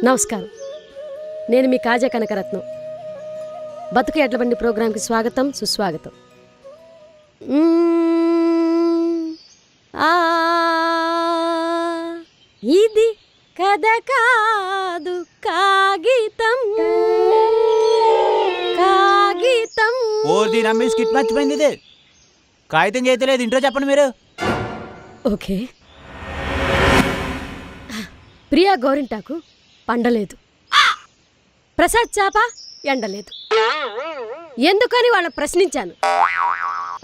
నమస్కారం. నేను మీ కాజా కనకరత్నం. బతుకు ఎడ్ల బండి ప్రోగ్రాంకి స్వాగతం, సుస్వాగతం. ఇది కథ కాదు కాగితం కాగితం. ఓ దీని స్కిట్ మర్చిపోయింది. ఇది కాగితం చేతలేదు. ఇంట్లో చెప్పండి మీరు. ఓకే. ప్రియా గోరింటాకు పండలేదు, ప్రసాద్ చాప ఎండలేదు. ఎందుకని వాళ్ళని ప్రశ్నించాను.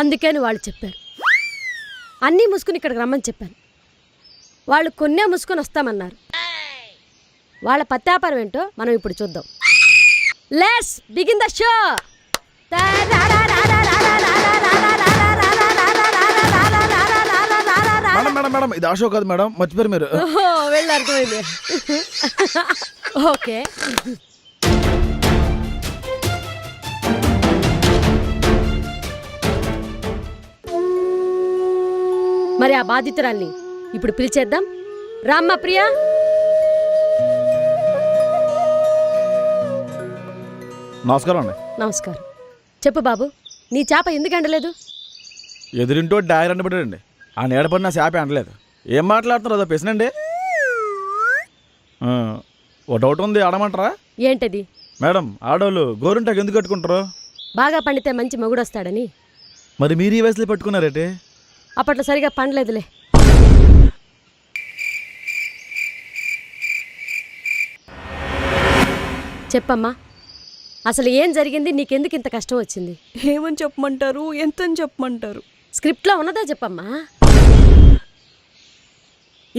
అందుకని వాళ్ళు చెప్పారు. అన్నీ ముసుకుని ఇక్కడికి రమ్మని చెప్పాను. వాళ్ళు కొన్నే ముసుకొని వస్తామన్నారు. వాళ్ళ పత్యాపారం ఏంటో మనం ఇప్పుడు చూద్దాం. Let's begin the show. Madam madam ఇది ఆ షో కాదు మేడం, మర్చిపోయారు మీరు. వెళ్ళి అర్థమైంది. ఓకే. మరి ఆ బాధితురాల్ని ఇప్పుడు పిలిచేద్దాం. రామ్మ ప్రియా. నమస్కారం అండి. నమస్కారం. చెప్పు బాబు, నీ చేప ఎందుకు ఎండలేదు? ఎదురింటో డాయర్ అంటబెట్టాడండి. ఆ నీడపడి నా చేప ఎండలేదు. ఏం మాట్లాడుతున్నారు? అదో పెసినండి. ఓ డౌట్ ఉంది, ఆడమంటారా? ఏంటది? మేడం, ఆడవాళ్ళు గోరింటాకు ఎందుకు కట్టుకుంటారు? బాగా పండితే మంచి మొగుడు వస్తాడని. మరి మీరు ఈ వయసులో పెట్టుకున్నారేంటి? అప్పట్లో సరిగా పండలేదులే. చెప్పమ్మా, అసలు ఏం జరిగింది? నీకెందుకు ఇంత కష్టం వచ్చింది? ఏమని చెప్పమంటారు, ఎంతని చెప్పమంటారు? స్క్రిప్ట్లో ఉన్నదా చెప్పమ్మా.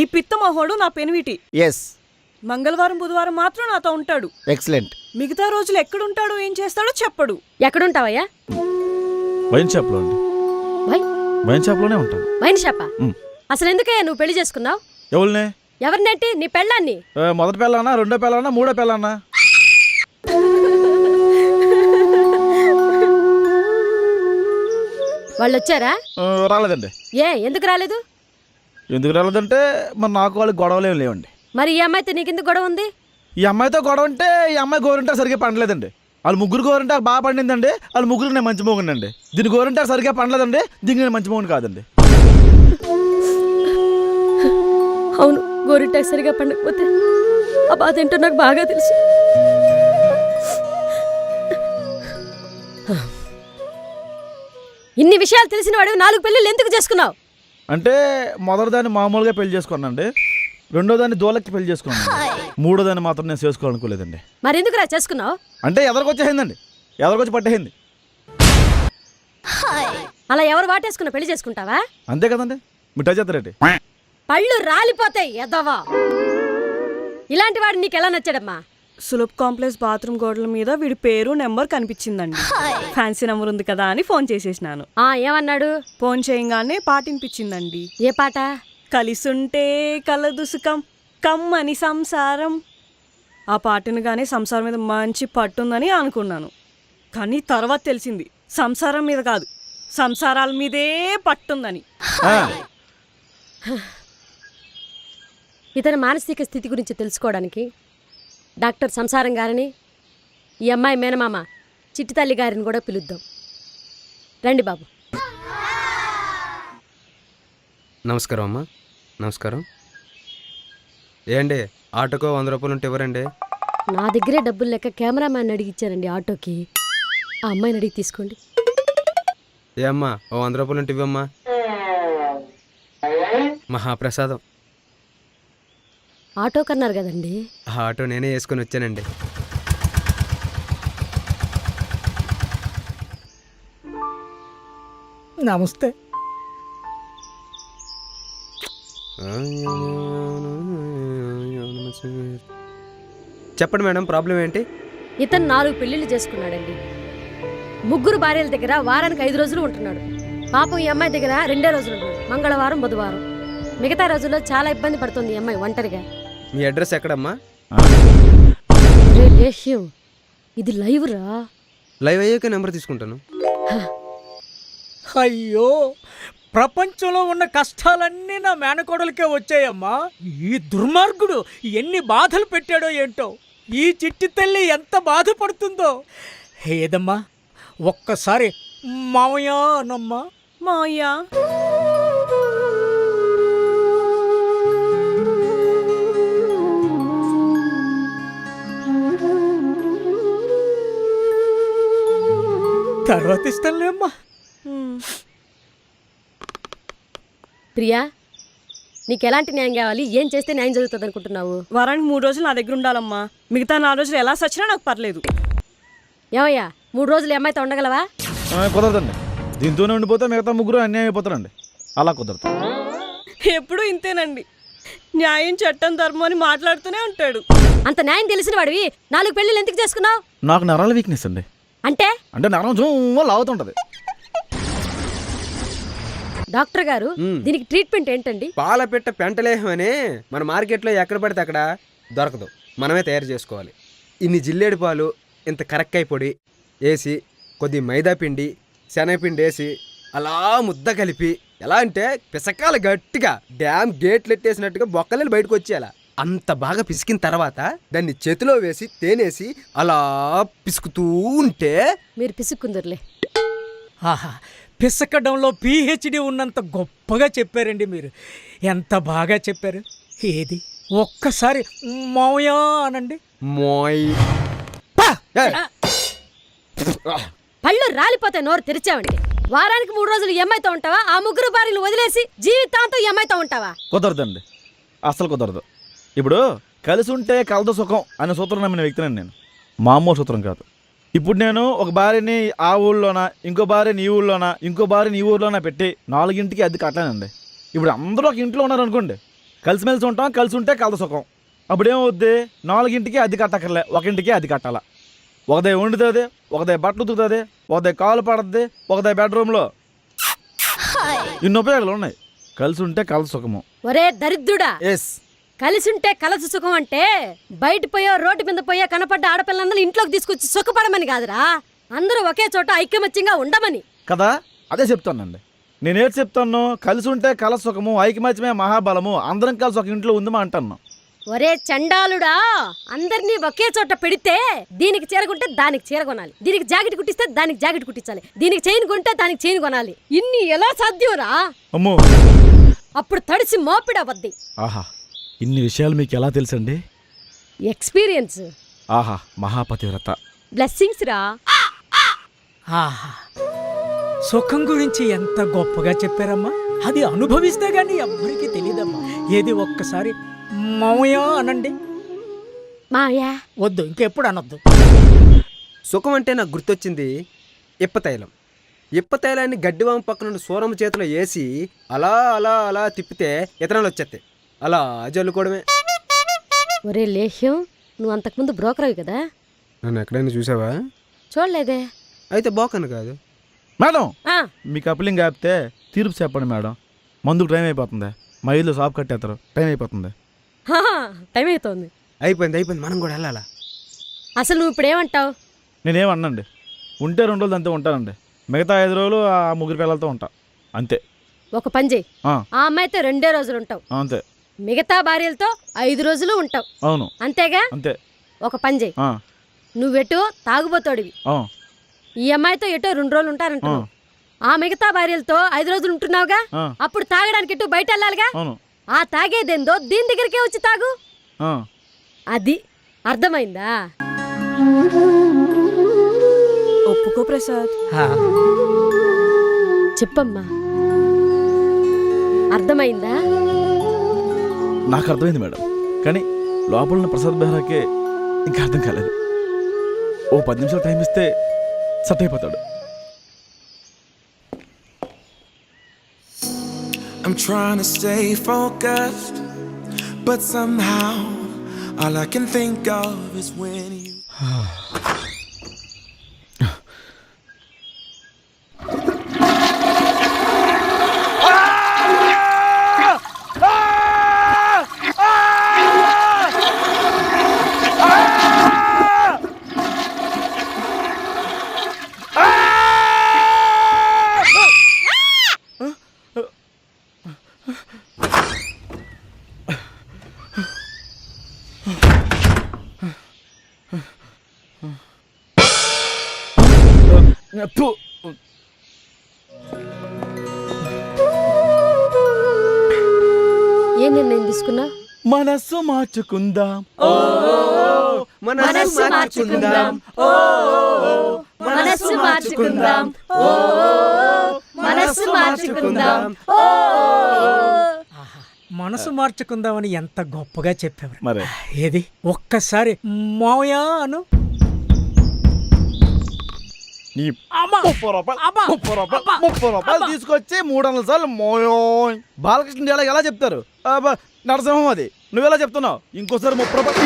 ఈ పిత్తమహోడు నా పెనివిటి. ఎస్. మంగళవారం బుధవారం మాత్రం నాతో ఉంటాడు. ఎక్సలెంట్. మిగతా రోజులు ఎక్కడుంటాడో ఏం చేస్తాడో చెప్పడు. ఎక్కడుంటావయ్యా? వైన్ షాప్లో అండి. వైన్ షాప్లోనే ఉంటాను. వైన్ షాపా? అసలు ఎందుకయ్యా నువ్వు పెళ్లి చేసుకున్నావు? ఎవరినే? ఎవరినంటే నీ పెళ్ళాన్ని? మొదటి పెళ్ళానా, రెండో పెళ్ళానా, మూడో పెళ్ళానా? వాళ్ళు వచ్చారా? రాలేదండి. ఎందుకు రాలేదు? ఎందుకు రాలేదంటే మరి నాకు వాళ్ళకి గొడవలు ఏమి లేవండి. మరి ఈ అమ్మాయితో నీకెందుకు గొడవ ఉంది? ఈ అమ్మాయితో గొడవ అంటే ఈ అమ్మాయి గోరింటాకు సరిగ్గా పండలేదండి. వాళ్ళు ముగ్గురు గోరింటాకు బాగా పండిందండి. వాళ్ళు ముగ్గురు నేను మంచి మోగండి. దీని గోరింటాకు సరిగ్గా పండలేదండి. దీనికి నేను మంచి మోగని కాదండి. అవును, గోరింటాకు సరిగా పండకపోతే ఆ బాధ ఏంటో నాకు బాగా తెలుసు. ఇన్ని విషయాలు తెలిసిన వాడు 4 పెళ్ళిళ్ళు ఎందుకు చేసుకున్నావు? అంటే మొదటి దాన్ని మామూలుగా పెళ్లి చేసుకున్నానండి. రెండో దాన్ని దోలకి పెళ్లి చేసుకున్నాను. మూడో దాన్ని మాత్రం నేను చేసుకోవాలనుకోలేదండి. మరి ఎందుకు రా చేసుకున్నావు? అంటే ఎదరికొచ్చేసిందండి, ఎదరికొచ్చి పట్టేసింది. అలా ఎవరు వాటేసుకున్న పెళ్లి చేసుకుంటావా? అంతే కదండి. మిఠా చేస్తారేంటి? పళ్ళు రాలిపోతాయి ఎదవా. ఇలాంటి వాడు నీకు ఎలా నచ్చాడమ్మా? సులభ్ కాంప్లెక్స్ బాత్రూమ్ గోడల మీద వీడి పేరు నెంబర్ కనిపించిందండి. ఫ్యాన్సీ నెంబర్ ఉంది కదా అని ఫోన్ చేసేసినాను. ఏమన్నాడు? ఫోన్ చేయగానే పాట వినిపించిందండి. ఏ పాట? కలిసుంటే కలదు సుఖం కమ్మని సంసారం. ఆ పాటనుగానే సంసారం మీద మంచి పట్టుందని అనుకున్నాను. కానీ తర్వాత తెలిసింది సంసారం మీద కాదు, సంసారాల మీదే పట్టుందని. ఇతని మానసిక స్థితి గురించి తెలుసుకోవడానికి డాక్టర్ సంసారం గారిని, ఈ అమ్మాయి మేనమామ చిట్టితల్లి గారిని కూడా పిలుద్దాం. రండి బాబు. నమస్కారం అమ్మా. నమస్కారం. ఏండి ఆటోకో 100 రూపాయలు ఉంటే ఇవ్వరండి? నా దగ్గరే డబ్బులు లెక్క కెమెరామ్యాన్ అడిగిచ్చారండి ఆటోకి. ఆ అమ్మాయిని అడిగి తీసుకోండి. ఏ అమ్మా, ఓ 100 రూపాయలు ఉంటే ఇవ్వమ్మా. మహాప్రసాదం. ఆటో కన్నారు కదండి. ఆ ఆటో నేనే వేసుకొని వచ్చానండి. నమస్తే. చెప్పండి మేడం, ప్రాబ్లం ఏంటి? ఇతను 4 పెళ్లిళ్ళు చేసుకున్నాడండి. 3 భార్యల దగ్గర వారానికి 5 రోజులు ఉంటున్నాడు. పాపం ఈ అమ్మాయి దగ్గర 2 రోజులు ఉంటున్నాడు, మంగళవారం బుధవారం. మిగతా రోజుల్లో చాలా ఇబ్బంది పడుతుంది ఈ అమ్మాయి ఒంటరిగా. మీ అడ్రస్ ఎక్కడమ్మా? ఇది లైవ్ రా. లైవ్ అయ్యాక నెంబర్ తీసుకుంటాను. అయ్యో, ప్రపంచంలో ఉన్న కష్టాలన్నీ నా మేనకోడలకే వచ్చాయమ్మా. ఈ దుర్మార్గుడు ఎన్ని బాధలు పెట్టాడో ఏంటో. ఈ చిట్టి తల్లి ఎంత బాధపడుతుందో. ఏదమ్మా ఒక్కసారి మావయ్య అనమ్మా. మావయ్య తర్వాత ఇస్తానులేమ్మా. ప్రియా, నీకు ఎలాంటి న్యాయం కావాలి? ఏం చేస్తే న్యాయం జరుగుతుంది అనుకుంటున్నావు? వారానికి 3 రోజులు నా దగ్గర ఉండాలమ్మా. మిగతా 4 రోజులు ఎలా సచ్చినా నాకు పర్లేదు. ఏమయ్యా 3 రోజులు ఈ అమ్మాయితో ఉండగలవా? కుదరదండి. దీంతోనే ఉండిపోతే మిగతా ముగ్గురు అన్యాయం అయిపోతారండి. అలా కుదరదు. ఎప్పుడూ ఇంతేనండి. న్యాయం, చట్టం, ధర్మం అని మాట్లాడుతూనే ఉంటాడు. అంత న్యాయం తెలిసిన వాడివి 4 పెళ్ళిళ్ళు ఎందుకు చేసుకున్నావు? నాకు నరాల వీక్నెస్ అండి. అంటే నరం జుమ్మ లాగుతుంటది. డాక్టర్ గారు, దీనికి ట్రీట్మెంట్ ఏంటండి? పాలపిట్ట పెంటలేహం అని మన మార్కెట్లో ఎక్కడ పడితే అక్కడ దొరకదు. మనమే తయారు చేసుకోవాలి. ఇన్ని జిల్లేడు పాలు, ఇంత కరక్కాయ పొడి వేసి, కొద్ది మైదా పిండి, శనగపిండి వేసి అలా ముద్ద కలిపి, ఎలా అంటే పిసకాలు గట్టిగా డ్యామ్ గేట్లు ఎట్టేసినట్టుగా బొక్కలు బయటకు వచ్చేయాల. అంత బాగా పిసికిన తర్వాత దాన్ని చేతిలో వేసి తేనేసి అలా పిసుకుతూ ఉంటే మీరు పిసుక్కుందరులే. ఆహా, పిసకడంలో పిహెచ్డి ఉన్నంత గొప్పగా చెప్పారండి మీరు. ఎంత బాగా చెప్పారు. ఏది ఒక్కసారి మావయ్య అనండి. మోయ్ పళ్ళు రాలిపోతే నోరు తెరిచావండి. వారానికి 3 రోజులు ఈ అమ్మాయితో ఉంటావా? ఆ 3 భార్యలు వదిలేసి జీవితాంతం ఈ అమ్మాయితో ఉంటావా? కుదరదండి, అసలు కుదరదు. ఇప్పుడు కలిసి ఉంటే కలదు సుఖం అనే సూత్రం నమ్మిన వ్యక్తినండి నేను. మామూలు సూత్రం కాదు. ఇప్పుడు నేను ఒక భార్యని ఆ ఊళ్ళోనా, ఇంకో భార్యని ఈ ఊళ్ళోనా, ఇంకో భార్యని ఈ ఊళ్ళోనా పెట్టి 4 అద్దె కట్టలేనండి. ఇప్పుడు అందరూ ఒక ఇంట్లో ఉన్నారనుకోండి, కలిసిమెలిసి ఉంటాం, కలిసి ఉంటే కలదు సుఖం. అప్పుడేమవుద్ది? 4 అద్దె కట్టక్కర్లే, 1 అద్దె కట్టాలా. ఒకదే వండుతుంది, ఒకదే బట్టలు ఉతుకుతుంది, ఒకదే కాలు పడుతుంది, ఒకదే బెడ్రూమ్లో. ఇన్ని ఉపయోగాలు ఉన్నాయి. కలిసి ఉంటే కలదు సుఖము. ఒరే దరిద్రుడా, ఎస్, కలిసి ఉంటే కలసి సుఖం అంటే బయట పోయో రోడ్డు మీద పోయో కనపడ్డ ఆడపిల్లందరూ ఇంట్లోకి తీసుకొచ్చి సుఖపడమని కాదురా, అందరూ ఒకే చోట ఐక్యమత్యంగా ఉండమని కదా. అదే చెప్తానండి. నేనేది చెప్తాను? కలిసి ఉంటే కల సుఖము, ఐకమత్యమే మహాబలము, అందరం కలిసి ఒక ఇంట్లో ఉందమా అంటాను. ఒరే చండాలుడా, అందరినీ ఒకే చోట పెడితే దీనికి చీర కొంటే దానికి చీర కొనాలి, దీనికి జాకెట్ కుట్టిస్తే దానికి జాకెట్ కుట్టించాలి, దీనికి చైన్ కొంటే దానికి చైన్ కొనాలి. ఇన్ని ఎలా సాధ్యంరా? అమ్మో, అప్పుడు తడిసి మోపిడవద్ది. ఆహా, ఇన్ని విషయాలు మీకు ఎలా తెలుసండి? ఎక్స్పీరియన్స్. ఆహా, మహాపతివ్రత. బ్లెస్సింగ్స్ రా. ఆహా, సుఖం గురించి ఎంత గొప్పగా చెప్పారమ్మా. అది అనుభవిస్తే గానీ ఎవ్వరికీ తెలియదమ్మా. ఏది ఒక్కసారి మావయ్య అనండి. మాయా వద్దు, ఇంకెప్పుడు అనొద్దు. సుఖం అంటే నాకు గుర్తొచ్చింది ఇప్పతైలం. ఇప్పతైలాన్ని గడ్డివామ పక్కన సూరమ్మ చేతిలో వేసి అలా అలా అలా తిప్పితే ఇతరాలు వచ్చేస్తాయి. అలా జల్లుకోవడమే. ఒరే లేహ్యం, నువ్వు అంతకుముందు బ్రోకర్ అవి కదా? నన్ను ఎక్కడైనా చూసావా? చూడలేదే. అయితే బోకను కాదు మేడం. ఆ, మీ కప్లింగ్ ఆపితే తీర్పు చెప్పండి మేడం. మందుకు టైం అయిపోతుంది. మా ఇల్లు షాప్ కట్టేస్తారు, టైం అయిపోతుంది. టైం అవుతోంది. అయిపోయింది, మనం కూడా వెళ్ళాలా? అసలు నువ్వు ఇప్పుడు ఏమంటావు? నేనేమన్నాండి, ఉంటే 2 రోజులు అంతే ఉంటానండి. మిగతా 5 రోజులు ఆ 3 పిల్లలతో ఉంటా అంతే. ఒక పని చేయి, ఆ, ఆ అమ్మాయితో 2 రోజులు ఉంటావు, అంతే. మిగతా భార్యలతో 5 రోజులు ఉంటావు. అవును, అంతేగా? అంతే. ఒక పని చేయి, ఆ, నువ్వెటో తాగుబోతోడివి, ఆ, ఈ అమ్మాయితో ఎటో 2 రోజులు ఉంటారంటున్నావు. ఆ మిగతా భార్యలతో 5 రోజులు ఉంటున్నావుగా, ఆ, అప్పుడు తాగడానికి ఎటు బయట వెళ్ళాలిగా. అవును. ఆ తాగేదేందో దీని దగ్గరికే వచ్చి తాగు. ఆ, అది అర్థమైందా? ఒప్పుకో ప్రసాద్. ఆ, చెప్పమ్మా, అర్థమైందా? నాకు అర్థమైంది మేడం, కానీ లోపల ఉన్న ప్రసాద్ బెహ్రాకే ఇంకా అర్థం కాలేదు. ఓ 10 నిమిషాలు టైం ఇస్తే సెట్ అయిపోతాడు. I'm trying to stay focused, but somehow all I can think of is when you థు. ఏ నిర్ణయం తీసుకున్నా? మనస్సు మార్చుకుందాం, మనసు మార్చుకుందాం, మనస్సు మార్చుకుందాం, మనస్సు మార్చుకుందాం. మనసు మార్చుకుందామని ఎంత గొప్పగా చెప్పావు. మరి ఏది ఒక్కసారి మావయ్య అను. నీ అమ్మా! 30 రూపాయలు, అబ్బా! 30 రూపాయలు, అబ్బా! 30 రూపాయలు అబ్బా! తీసుకొచ్చి 300 సార్లు మోయోయ్. బాలకృష్ణ ఎలా చెప్తారు? అబ్బా, నరసింహం అది నువ్వెలా చెప్తున్నావు? ఇంకోసారి 30 రూపాయలు